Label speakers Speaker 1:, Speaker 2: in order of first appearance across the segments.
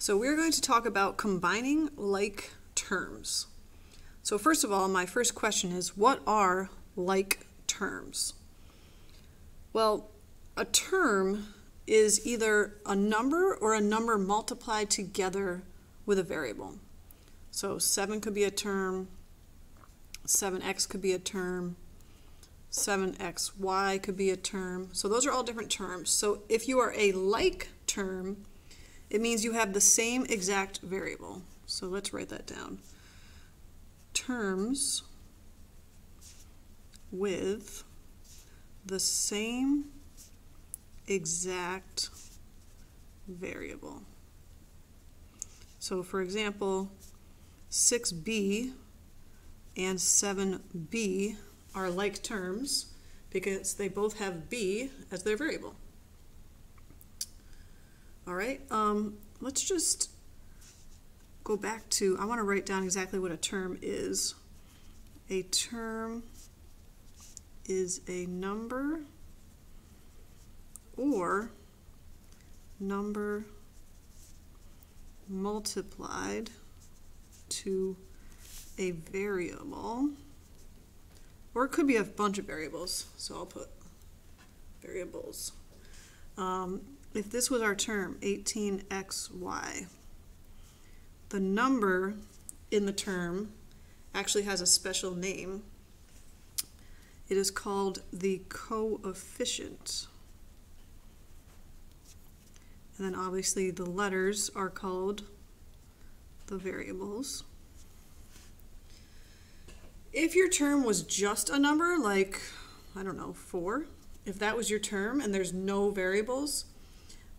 Speaker 1: So we're going to talk about combining like terms. So first of all, my first question is, what are like terms? Well, a term is either a number or a number multiplied together with a variable. So 7 could be a term, 7x could be a term, 7xy could be a term. So those are all different terms. So if you are a like term, it means you have the same exact variable. So let's write that down. Terms with the same exact variable. So for example, 6b and 7b are like terms because they both have b as their variable. All right, let's just go back to, I want to write down exactly what a term is. A term is a number or number multiplied to a variable, or it could be a bunch of variables, so I'll put variables. If this was our term, 18xy, the number in the term actually has a special name. It is called the coefficient. And then obviously the letters are called the variables. If your term was just a number, like, I don't know, 4, if that was your term and there's no variables,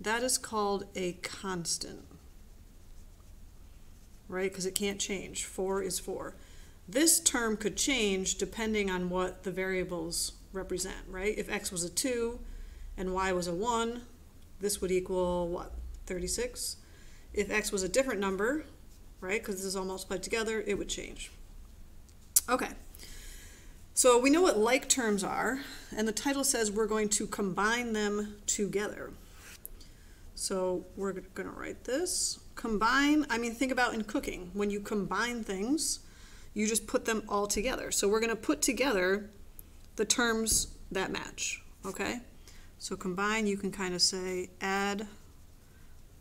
Speaker 1: that is called a constant, right? Because it can't change. 4 is 4. This term could change depending on what the variables represent, right? If x was a 2 and y was a 1, this would equal what? 36. If x was a different number, right, because this is all multiplied together, it would change. Okay, so we know what like terms are, and the title says we're going to combine them together. So we're going to write this. Combine, I mean, think about in cooking. When you combine things, you just put them all together. So we're going to put together the terms that match, okay? So combine, you can kind of say add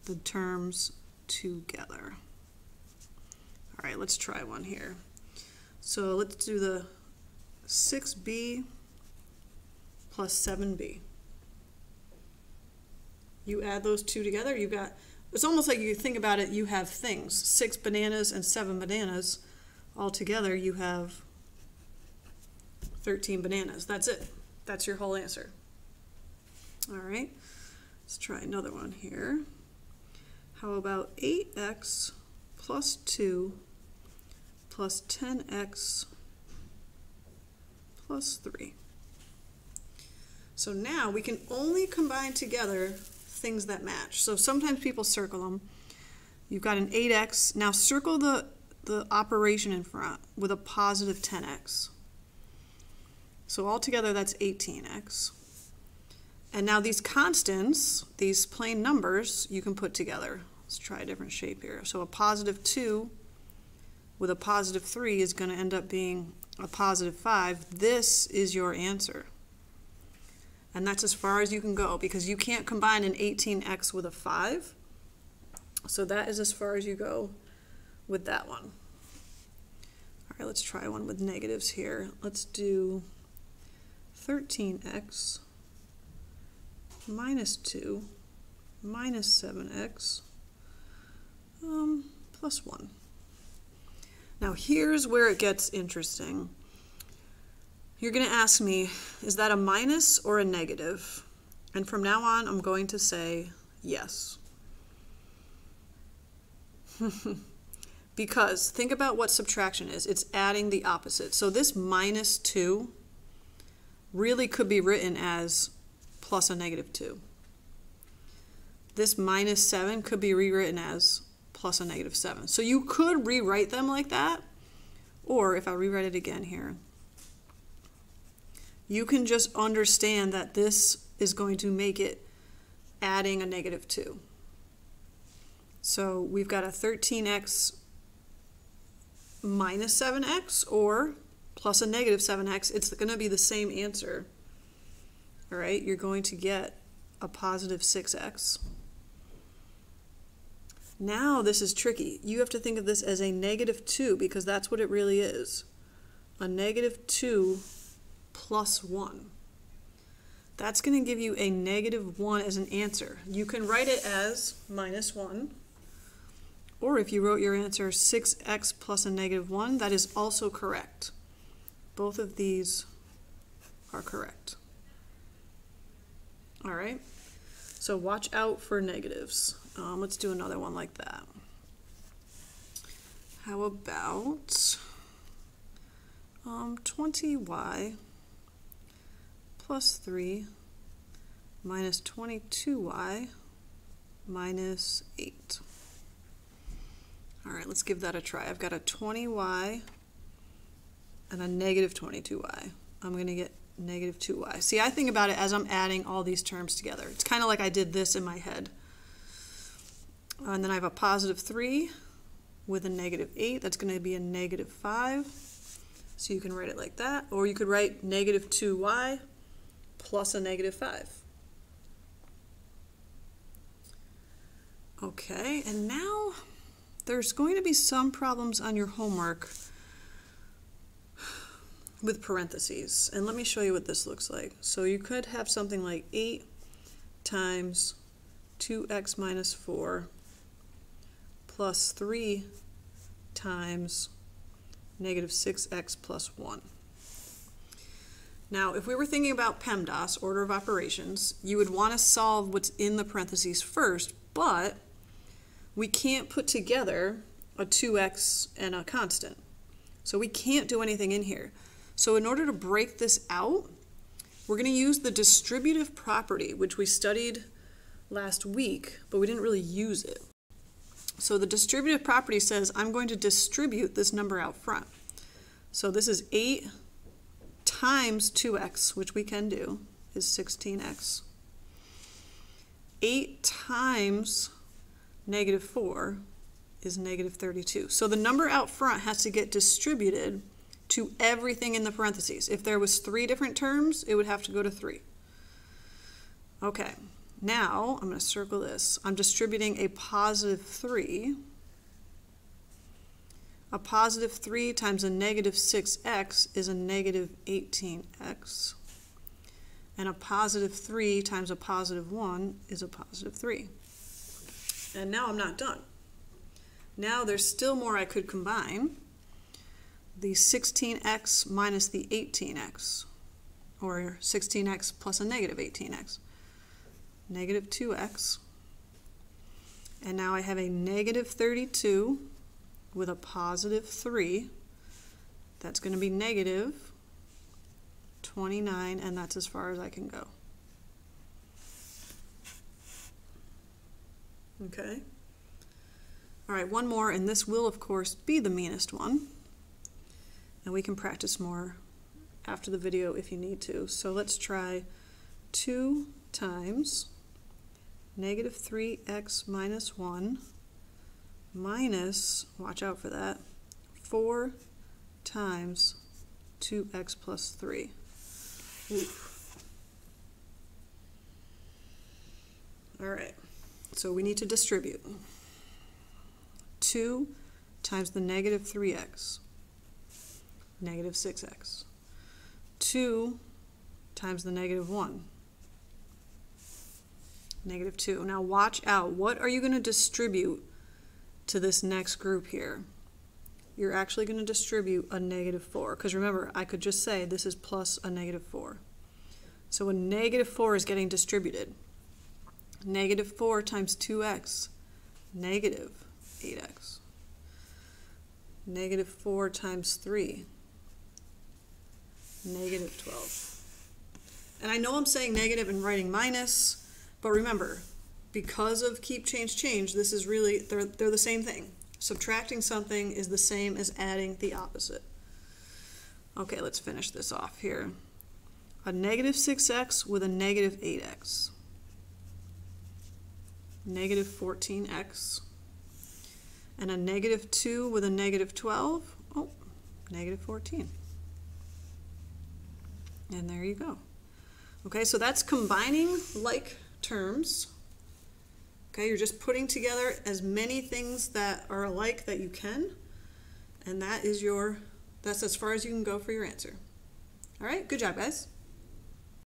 Speaker 1: the terms together. All right, let's try one here. So let's do the 6b plus 7b. You add those two together, you've got, it's almost like you think about it, you have things, 6 bananas and 7 bananas. All together you have 13 bananas. That's it. That's your whole answer. All right, let's try another one here. How about 8x plus 2 plus 10x plus 3. So now we can only combine together things that match. So sometimes people circle them. You've got an 8x. Now circle the operation in front with a positive 10x. So altogether that's 18x. And now these constants, these plain numbers, you can put together. Let's try a different shape here. So a positive 2 with a positive 3 is going to end up being a positive 5. This is your answer. And that's as far as you can go because you can't combine an 18x with a 5. So that is as far as you go with that one. All right, let's try one with negatives here. Let's do 13x minus 2 minus 7x plus 1. Now here's where it gets interesting. You're going to ask me, is that a minus or a negative? And from now on, I'm going to say yes. Because think about what subtraction is. It's adding the opposite. So this minus 2 really could be written as plus a negative 2. This minus 7 could be rewritten as plus a negative 7. So you could rewrite them like that, or if I rewrite it again here, you can just understand that this is going to make it adding a negative 2. So we've got a 13x minus 7x or plus a negative 7x. It's going to be the same answer. All right, you're going to get a positive 6x. Now this is tricky. You have to think of this as a negative 2 because that's what it really is. A negative 2 plus 1. That's going to give you a negative 1 as an answer. You can write it as minus 1. Or if you wrote your answer 6x plus a negative 1, that is also correct. Both of these are correct. All right, so watch out for negatives. Let's do another one like that. How about 20y plus 3 minus 22y minus 8. All right, let's give that a try. I've got a 20y and a negative 22y. I'm going to get negative 2y. See, I think about it as I'm adding all these terms together. It's kind of like I did this in my head. And then I have a positive 3 with a negative 8. That's going to be a negative 5. So you can write it like that. Or you could write negative 2y plus a negative 5. Okay, and now there's going to be some problems on your homework with parentheses. And let me show you what this looks like. So you could have something like 8 times 2x minus 4 plus 3 times negative 6x plus 1. Now, if we were thinking about PEMDAS, order of operations, you would want to solve what's in the parentheses first, but we can't put together a 2x and a constant. So we can't do anything in here. So in order to break this out, we're going to use the distributive property, which we studied last week, but we didn't really use it. So the distributive property says I'm going to distribute this number out front. So this is 8 times 2x, which we can do, is 16x. 8 times negative 4 is negative 32. So the number out front has to get distributed to everything in the parentheses. If there was 3 different terms, it would have to go to 3. Okay, now I'm going to circle this. I'm distributing a positive 3. A positive 3 times a negative 6x is a negative 18x. And a positive 3 times a positive 1 is a positive 3. And now I'm not done. Now there's still more I could combine. The 16x minus the 18x, or 16x plus a negative 18x. Negative 2x. And now I have a negative 32 with a positive 3. That's going to be negative 29, and that's as far as I can go. Okay. All right, one more, and this will, of course, be the meanest one. And we can practice more after the video if you need to. So let's try 2 times negative 3x minus 1 minus, watch out for that, 4 times 2x plus 3. Oof. All right, so we need to distribute. 2 times the negative 3x, negative 6x. 2 times the negative 1, negative 2. Now watch out. What are you going to distribute to this next group here? You're actually going to distribute a negative 4. Because remember, I could just say this is plus a negative 4. So a negative 4 is getting distributed. Negative 4 times 2x, negative 8x. Negative 4 times 3, negative 12. And I know I'm saying negative and writing minus, but remember, because of keep, change, change, this is really, they're the same thing. Subtracting something is the same as adding the opposite. Okay, let's finish this off here. A negative 6x with a negative 8x. Negative 14x. And a negative 2 with a negative 12, oh, negative 14. And there you go. Okay, so that's combining like terms. Okay, you're just putting together as many things that are alike that you can, and that's as far as you can go for your answer. All right, good job, guys.